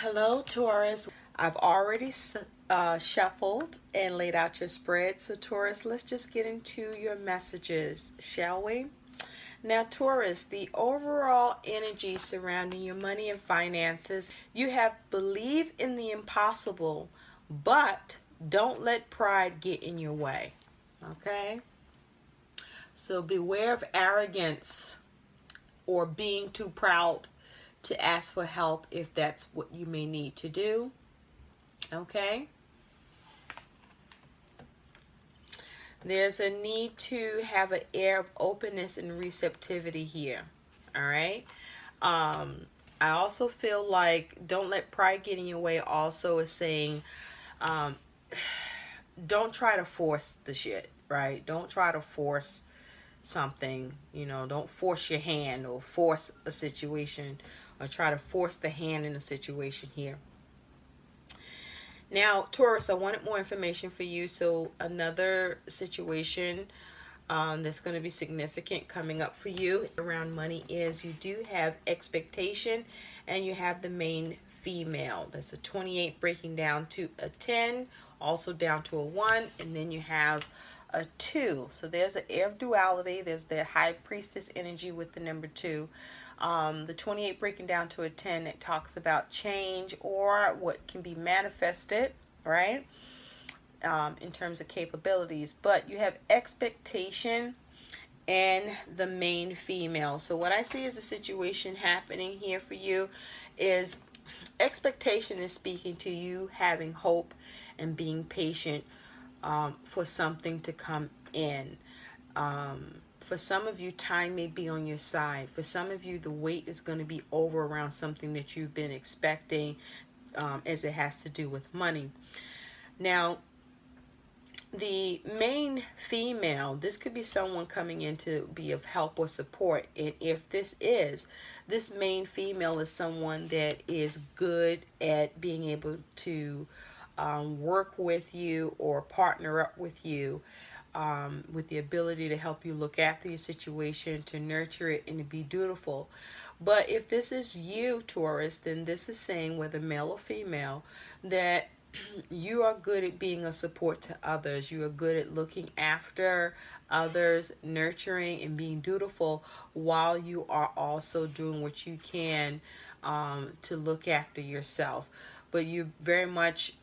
Hello, Taurus. I've already shuffled and laid out your spread. So, Taurus, let's just get into your messages, shall we? Now, Taurus, the overall energy surrounding your money and finances, you have believe in the impossible, but don't let pride get in your way. Okay? So, beware of arrogance or being too proud to ask for help if that's what you may need to do. Okay? There's a need to have an air of openness and receptivity here. All right? I also feel like don't let pride get in your way also is saying don't try to force the shit, right? Don't try to force something, don't force your hand or force a situation or try to force the hand in a situation here. Now, Taurus, I wanted more information for you. So another situation that's going to be significant coming up for you around money is you do have expectation and you have the main female. That's a 28 breaking down to a 10, also down to a 1, and then you have a 2. So there's an air of duality. There's the high priestess energy with the number 2. The 28 breaking down to a 10, it talks about change or what can be manifested, right? In terms of capabilities. But you have expectation and the main female. So what I see as a situation happening here for you is expectation is speaking to you having hope and being patient for something to come in. For some of you, time may be on your side. For some of you, the wait is going to be over around something that you've been expecting as it has to do with money. Now, the main female, this could be someone coming in to be of help or support. And if this main female is someone that is good at being able to work with you or partner up with you, with the ability to help you look after your situation, to nurture it, and to be dutiful. But if this is you, Taurus, then this is saying, whether male or female, that you are good at being a support to others. You are good at looking after others, nurturing and being dutiful, while you are also doing what you can to look after yourself. But you very much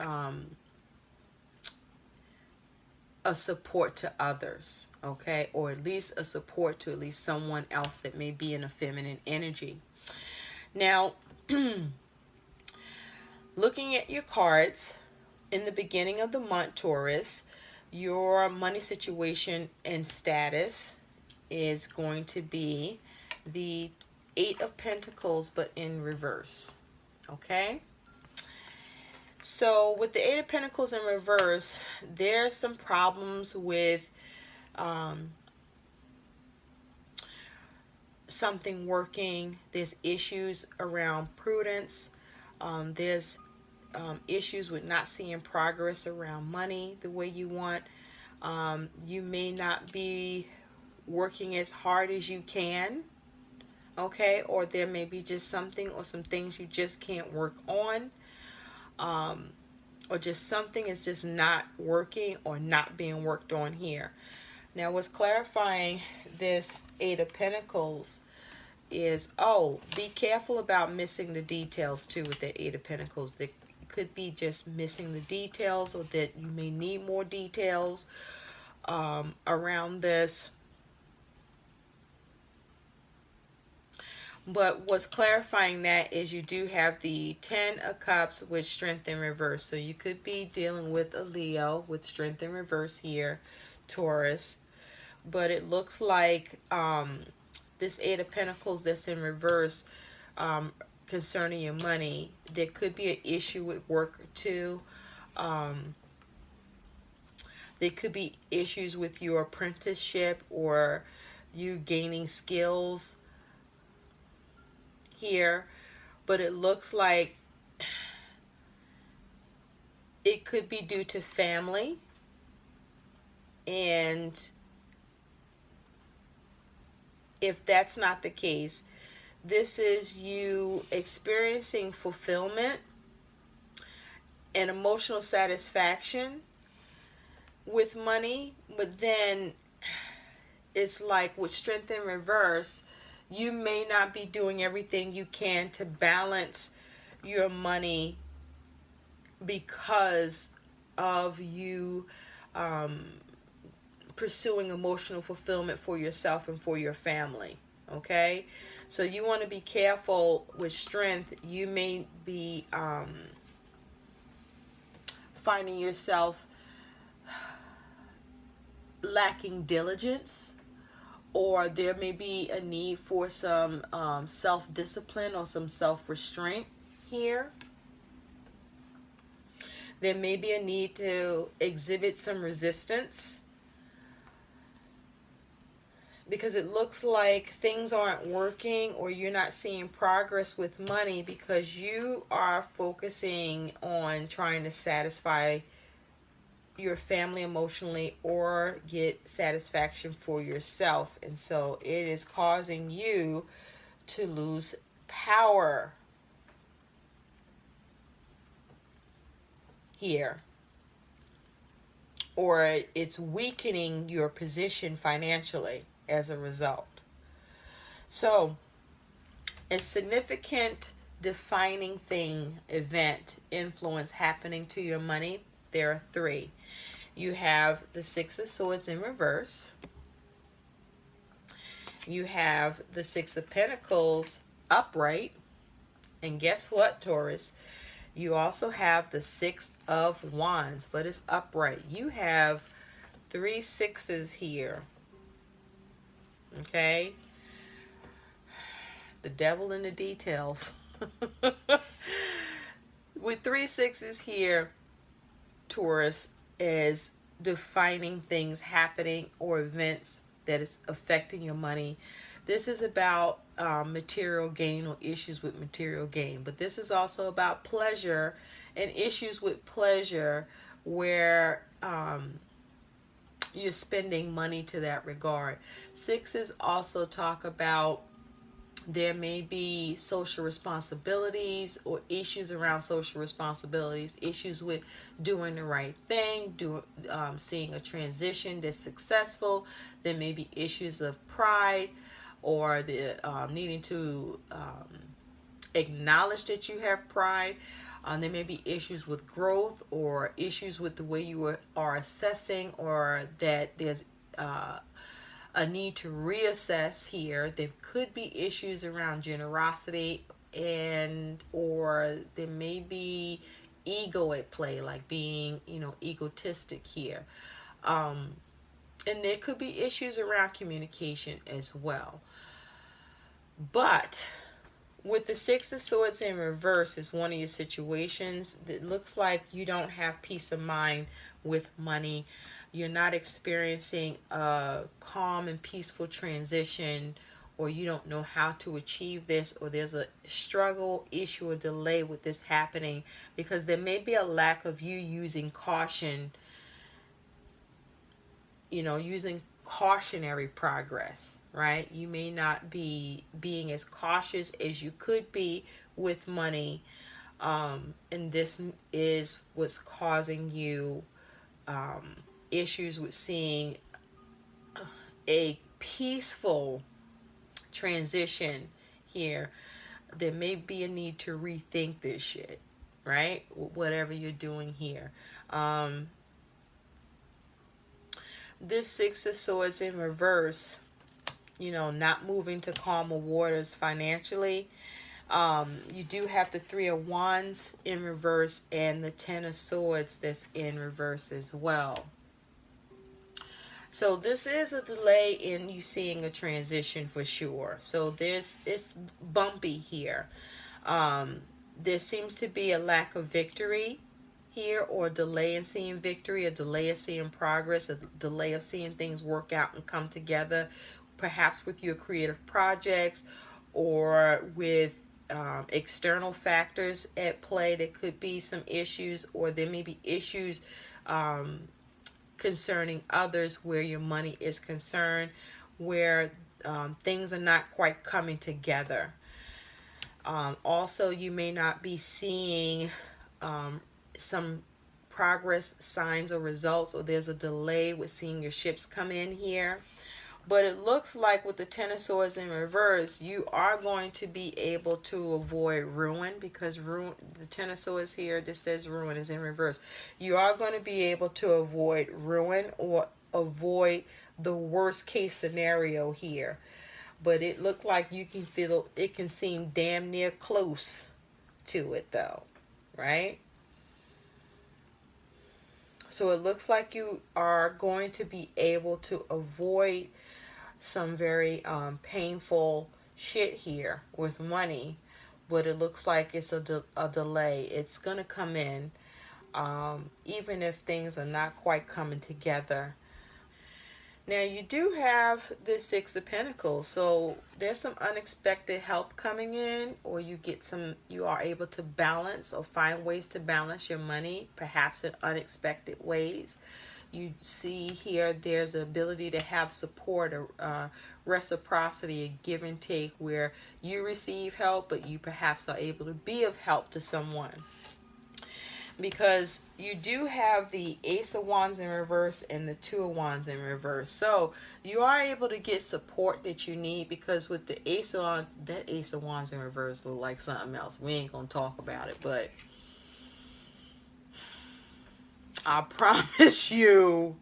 a support to others, okay? Or at least a support to at least someone else that may be in a feminine energy. Now, looking at your cards, in the beginning of the month, Taurus, your money situation and status is going to be the 8 of Pentacles, but in reverse, okay? So with the 8 of Pentacles in reverse, there's some problems with something working. There's issues around prudence. There's issues with not seeing progress around money the way you want. You may not be working as hard as you can, okay? Or there may be just something or some things you just can't work on. Or just something is just not working or not being worked on here. Now, what's clarifying this 8 of Pentacles is, be careful about missing the details too with the 8 of Pentacles. That could be just missing the details, or that you may need more details around this. But what's clarifying that is you do have the 10 of Cups with Strength in reverse. So you could be dealing with a Leo with Strength in reverse here, Taurus. But it looks like this 8 of Pentacles that's in reverse concerning your money, there could be an issue with work too. There could be issues with your apprenticeship or you gaining skills here, but it looks like it could be due to family, and if that's not the case, this is you experiencing fulfillment an emotional satisfaction with money, but then it's like with strength in reverse, you may not be doing everything you can to balance your money because of you pursuing emotional fulfillment for yourself and for your family. Okay, so you want to be careful with strength. You may be finding yourself lacking diligence, or there may be a need for some self-discipline or some self-restraint here. There may be a need to exhibit some resistance, because it looks like things aren't working or you're not seeing progress with money because you are focusing on trying to satisfy your family emotionally or get satisfaction for yourself. And so it is causing you to lose power here, or it's weakening your position financially as a result. So a significant defining thing, event, influence happening to your money, there are three. You have the Six of Swords in reverse. You have the Six of Pentacles upright. And guess what, Taurus? You also have the Six of Wands, but it's upright. You have 3 sixes here. Okay? The devil in the details. With 3 sixes here, Taurus, is defining things happening or events that is affecting your money. This is about material gain or issues with material gain, but this is also about pleasure and issues with pleasure where you're spending money to that regard. Sixes also talk about there may be social responsibilities or issues around social responsibilities, issues with doing the right thing, seeing a transition that's successful. There may be issues of pride or the needing to acknowledge that you have pride. There may be issues with growth or issues with the way you are assessing, or that there's a need to reassess here. There could be issues around generosity, and or there may be ego at play, like being, egotistic here. And there could be issues around communication as well. But with the Six of Swords in reverse is one of your situations that looks like you don't have peace of mind with money. You're not experiencing a calm and peaceful transition, or you don't know how to achieve this, or there's a struggle, issue, or delay with this happening because there may be a lack of you using caution, using cautionary progress, right? You may not be being as cautious as you could be with money, and this is what's causing you issues with seeing a peaceful transition here. There may be a need to rethink this shit, right? Whatever you're doing here. This Six of Swords in reverse, not moving to calmer waters financially. You do have the Three of Wands in reverse and the Ten of Swords that's in reverse as well. So this is a delay in you seeing a transition for sure. So it's bumpy here. There seems to be a lack of victory here, or a delay in seeing victory, a delay of seeing progress, a delay of seeing things work out and come together, perhaps with your creative projects or with external factors at play. There could be some issues, or there may be issues concerning others where your money is concerned, where things are not quite coming together. Also, you may not be seeing some progress, signs, or results, or there's a delay with seeing your ships come in here. But it looks like with the Ten of Swords in reverse, you are going to be able to avoid ruin, because ruin, the Ten of Swords here, this says ruin is in reverse. You are going to be able to avoid ruin or avoid the worst case scenario here. But it looked like you can feel, it can seem damn near close to it though, right? So it looks like you are going to be able to avoid some very painful shit here with money, but it looks like it's a delay. It's gonna come in, even if things are not quite coming together. Now you do have the Six of Pentacles, so there's some unexpected help coming in, or you are able to balance or find ways to balance your money, perhaps in unexpected ways. You see here there's the ability to have support, or reciprocity, a give and take, where you receive help, but you perhaps are able to be of help to someone. Because you do have the Ace of Wands in reverse and the Two of Wands in reverse. So you are able to get support that you need, because with the Ace of Wands, that Ace of Wands in reverse look like something else. We ain't going to talk about it, but I promise you,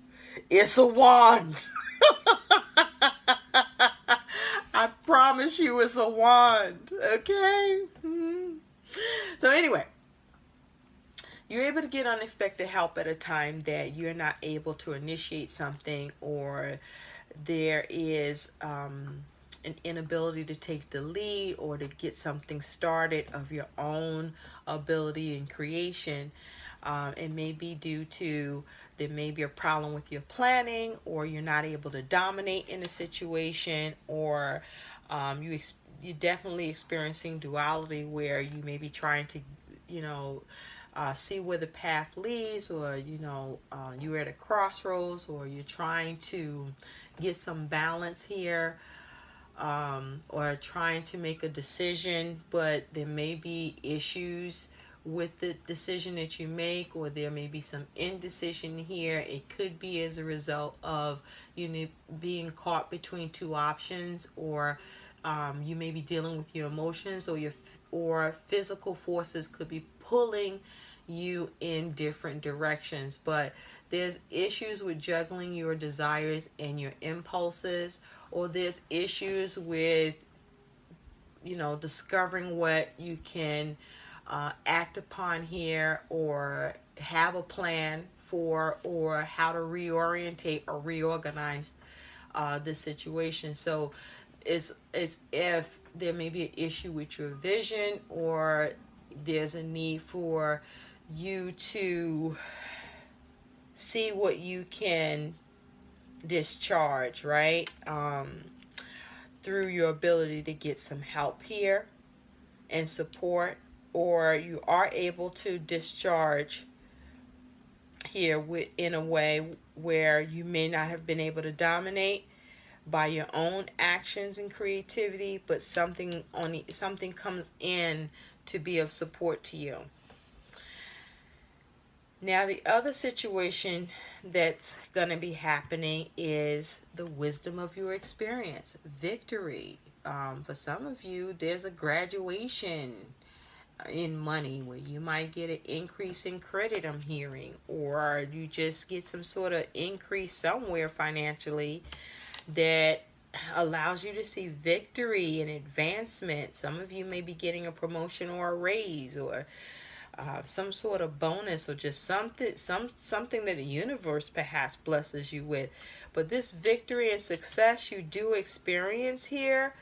it's a wand. I promise you it's a wand, okay? So anyway, you're able to get unexpected help at a time that you're not able to initiate something, or there is an inability to take the lead or to get something started of your own ability and creation. It may be due to, there may be a problem with your planning, or you're not able to dominate in a situation, or you're definitely experiencing duality, where you may be trying to, see where the path leads, or you're at a crossroads, or you're trying to get some balance here, or trying to make a decision, but there may be issues with the decision that you make, or there may be some indecision here. It could be as a result of being caught between two options, or you may be dealing with your emotions, or physical forces could be pulling you in different directions. But there's issues with juggling your desires and your impulses, or there's issues with discovering what you can act upon here, or have a plan for, or how to reorientate or reorganize the situation. So it's if there may be an issue with your vision, or there's a need for you to see what you can discharge, right? Through your ability to get some help here and support, or you are able to discharge here in a way where you may not have been able to dominate by your own actions and creativity, but something comes in to be of support to you. Now, the other situation that's going to be happening is the wisdom of your experience, victory. For some of you, there's a graduation in money, where you might get an increase in credit, I'm hearing, or you just get some sort of increase somewhere financially that allows you to see victory and advancement. Some of you may be getting a promotion or a raise, or some sort of bonus, or just something that the universe perhaps blesses you with. But this victory and success you do experience here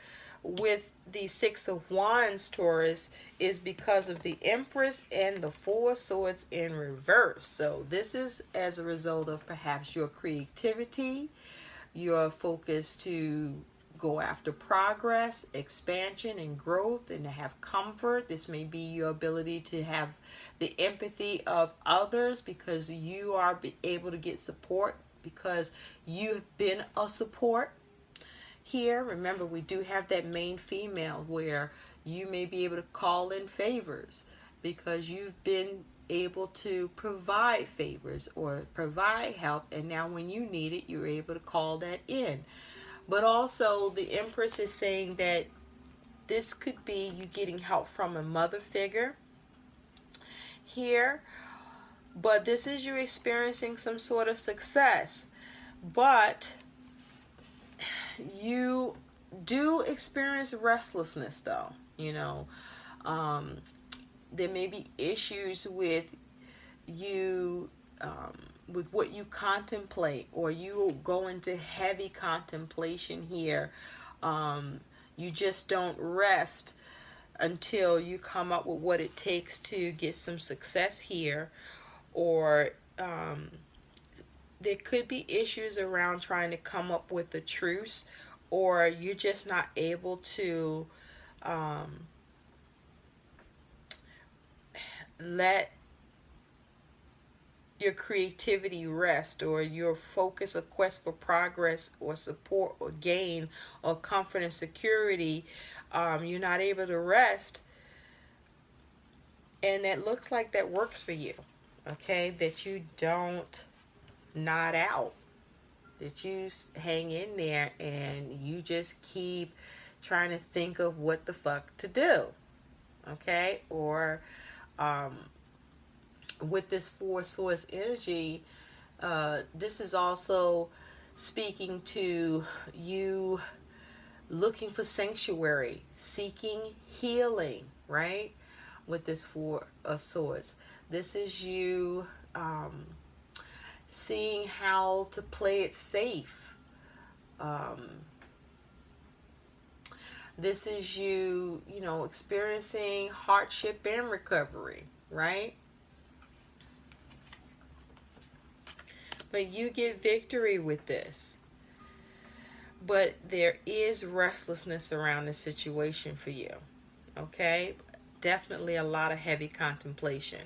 with the Six of Wands, Taurus, is because of the Empress and the Four of Swords in reverse. So this is as a result of perhaps your creativity, your focus to go after progress, expansion, and growth, and to have comfort. This may be your ability to have the empathy of others, because you are able to get support because you've been a support. Here, remember, we do have that main female, where you may be able to call in favors because you've been able to provide favors or provide help, and now when you need it, you're able to call that in. But also the Empress is saying that this could be you getting help from a mother figure here, but this is you experiencing some sort of success. But you do experience restlessness though, you know. There may be issues with you, with what you contemplate, or you go into heavy contemplation here. You just don't rest until you come up with what it takes to get some success here. Or there could be issues around trying to come up with a truce, or you're just not able to let your creativity rest, or your focus or quest for progress or support or gain or comfort and security. You're not able to rest, and it looks like that works for you. Okay, that you don't nod out, that you hang in there and you just keep trying to think of what the fuck to do. Okay, or with this Four Swords energy, this is also speaking to you looking for sanctuary, seeking healing, right? With this Four of Swords, this is you seeing how to play it safe. This is you, you know, experiencing hardship and recovery, right? But you get victory with this. But there is restlessness around the situation for you. Okay? Definitely a lot of heavy contemplation.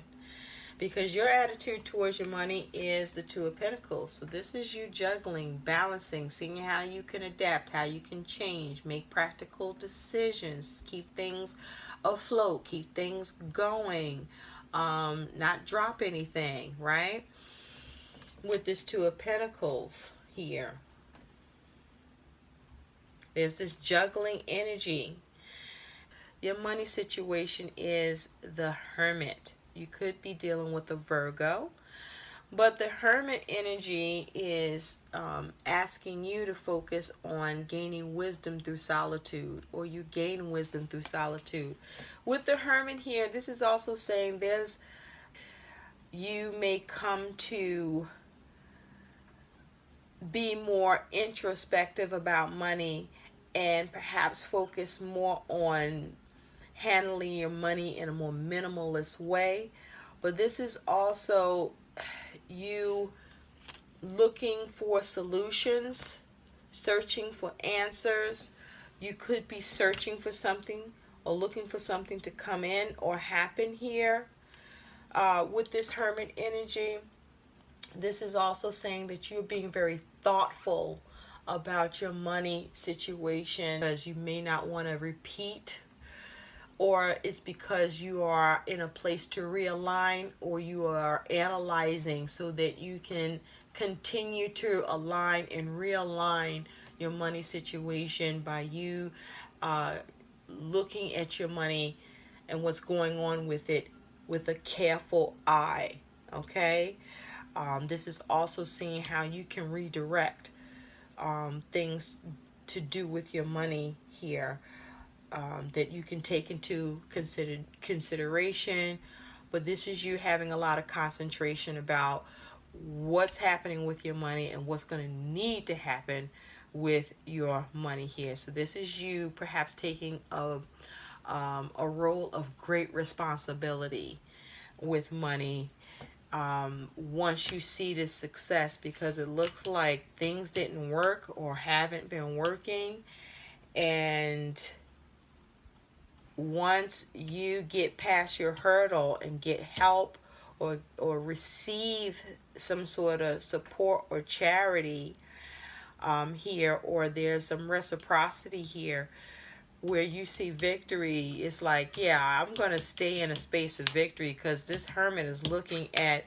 Because your attitude towards your money is the Two of Pentacles. So this is you juggling, balancing, seeing how you can adapt, how you can change, make practical decisions, keep things afloat, keep things going, not drop anything, right? With this Two of Pentacles here, there's this juggling energy. Your money situation is the Hermit. You could be dealing with a Virgo, but the Hermit energy is asking you to focus on gaining wisdom through solitude, or you gain wisdom through solitude. With the Hermit here, this is also saying you may come to be more introspective about money and perhaps focus more on handling your money in a more minimalist way. But this is also you looking for solutions, searching for answers. You could be searching for something or looking for something to come in or happen here. With this Hermit energy, this is also saying that you're being very thoughtful about your money situation, because you may not want to repeat, or it's because you are in a place to realign, or you are analyzing so that you can continue to align and realign your money situation by you looking at your money and what's going on with it with a careful eye. Okay, this is also seeing how you can redirect things to do with your money here, that you can take into consideration. But this is you having a lot of concentration about what's happening with your money and what's going to need to happen with your money here. So this is you perhaps taking a role of great responsibility with money once you see this success, because it looks like things didn't work or haven't been working, and once you get past your hurdle and get help or receive some sort of support or charity here, or there's some reciprocity here, where you see victory, it's like, yeah, I'm going to stay in a space of victory, because this Hermit is looking at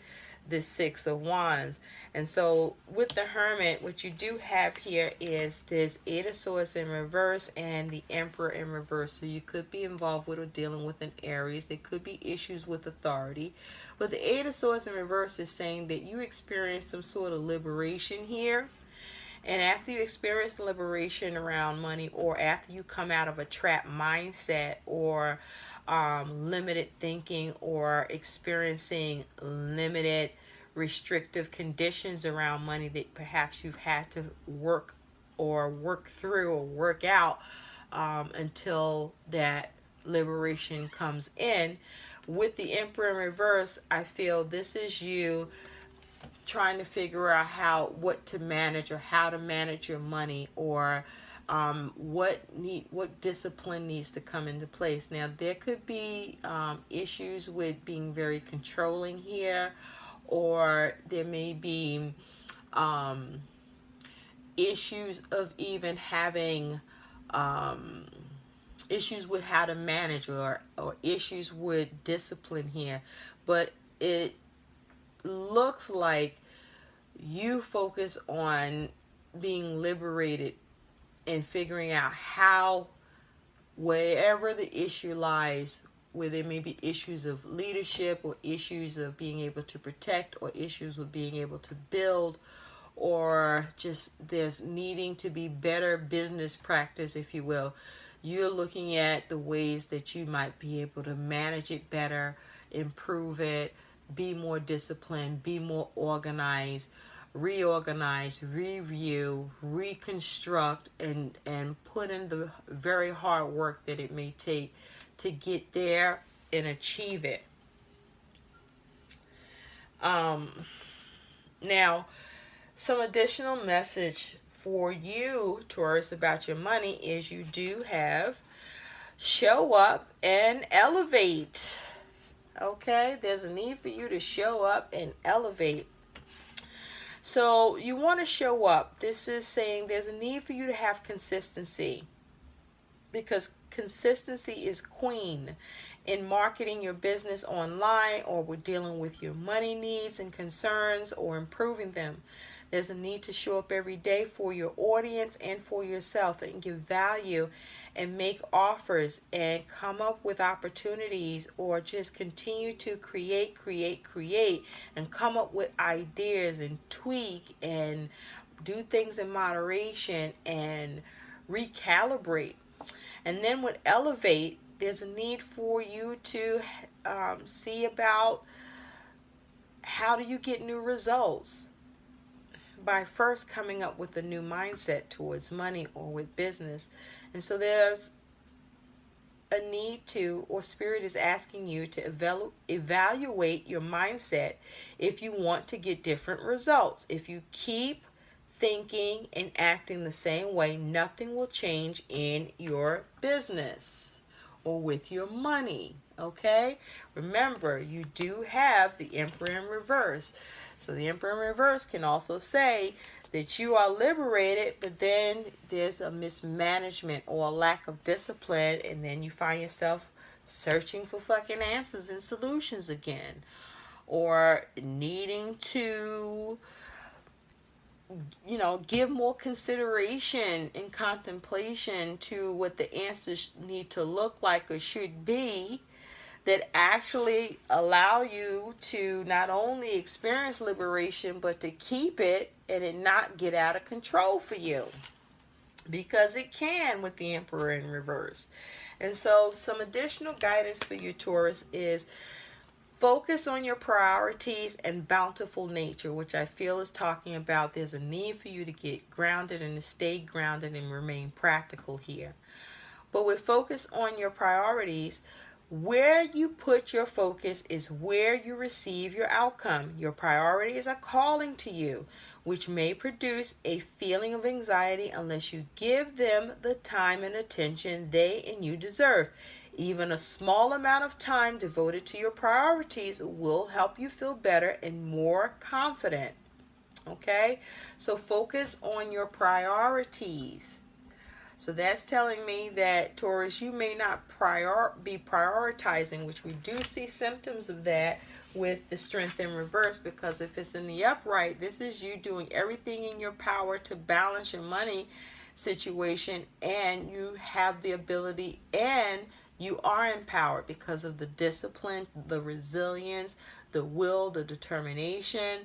this Six of Wands. And so with the Hermit, what you do have here is this Eight of Swords in reverse and the Emperor in reverse. So you could be involved with or dealing with an Aries. There could be issues with authority. But the Eight of Swords in reverse is saying that you experience some sort of liberation here. And after you experience liberation around money, or after you come out of a trap mindset, or limited thinking, or experiencing limited restrictive conditions around money that perhaps you've had to work through or work out until that liberation comes in. With the Emperor in reverse, I feel this is you trying to figure out what to manage, or how to manage your money, or what discipline needs to come into place. Now, there could be issues with being very controlling here, or there may be issues of even having issues with how to manage, or issues with discipline here. But it looks like you focus on being liberated and figuring out how, wherever the issue lies, where there may be issues of leadership, or issues of being able to protect, or issues with being able to build, or just there's needing to be better business practice, if you will. You're looking at the ways that you might be able to manage it better, improve it, be more disciplined, be more organized, reorganize, review, reconstruct, and put in the very hard work that it may take to get there and achieve it. Now, some additional message for you, Taurus, about your money is you do have show up and elevate. Okay, there's a need for you to show up and elevate. So you want to show up. This is saying there's a need for you to have consistency, because consistency is queen in marketing your business online, or with dealing with your money needs and concerns, or improving them. There's a need to show up every day for your audience and for yourself, and give value and make offers and come up with opportunities, or just continue to create, and come up with ideas and tweak and do things in moderation and recalibrate. And then with elevate, there's a need for you to see about how do you get new results, by first coming up with a new mindset towards money or with business. And so there's a need to, or Spirit is asking you to evaluate your mindset if you want to get different results. If you keep thinking and acting the same way, nothing will change in your business or with your money. Okay? Remember, you do have the Emperor in reverse. So the Emperor in reverse can also say that you are liberated, but then there's a mismanagement or a lack of discipline, and then you find yourself searching for fucking answers and solutions again, or needing to, give more consideration and contemplation to what the answers need to look like or should be, that actually allow you to not only experience liberation, but to keep it and it not get out of control for you. Because it can with the Emperor in reverse. And so some additional guidance for you, Taurus, is focus on your priorities and bountiful nature, which I feel is talking about there's a need for you to get grounded and to stay grounded and remain practical here. But with focus on your priorities, where you put your focus is where you receive your outcome. Your priorities are calling to you, which may produce a feeling of anxiety unless you give them the time and attention they and you deserve. Even a small amount of time devoted to your priorities will help you feel better and more confident. Okay? So focus on your priorities. So that's telling me that, Taurus, you may not be prioritizing, which we do see symptoms of that with the Strength in reverse, because if it's in the upright, this is you doing everything in your power to balance your money situation, and you have the ability and you are empowered because of the discipline, the resilience, the will, the determination,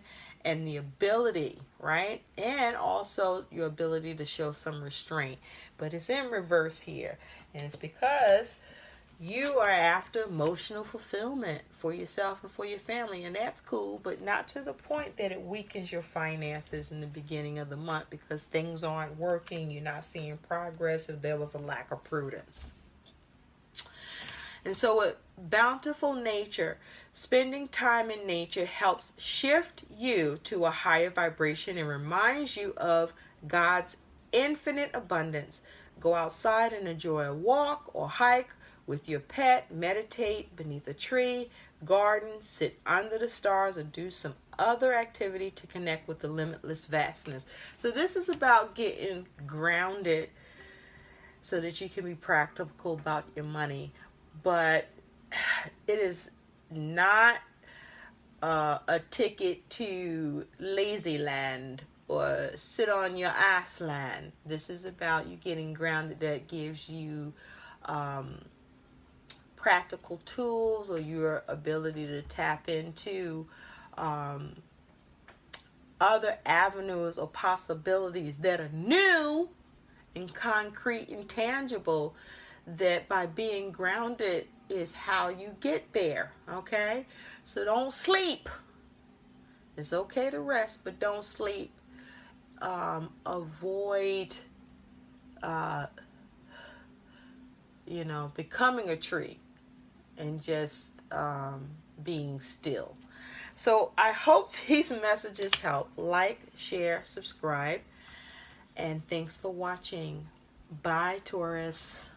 and the ability, right? And also your ability to show some restraint. But it's in reverse here. And it's because you are after emotional fulfillment for yourself and for your family. And that's cool, but not to the point that it weakens your finances in the beginning of the month because things aren't working. You're not seeing progress if there was a lack of prudence. And so with bountiful nature, spending time in nature helps shift you to a higher vibration and reminds you of God's infinite abundance. Go outside and enjoy a walk or hike with your pet, meditate beneath a tree, garden, sit under the stars, or do some other activity to connect with the limitless vastness. So this is about getting grounded so that you can be practical about your money. But it is not a ticket to lazy land or sit on your ass land. This is about you getting grounded that gives you practical tools or your ability to tap into other avenues or possibilities that are new and concrete and tangible, that by being grounded is how you get there. Okay, so don't sleep. It's okay to rest, but don't sleep. Avoid becoming a tree and just being still. So I hope these messages help. Like, share, subscribe, and thanks for watching. Bye, Taurus.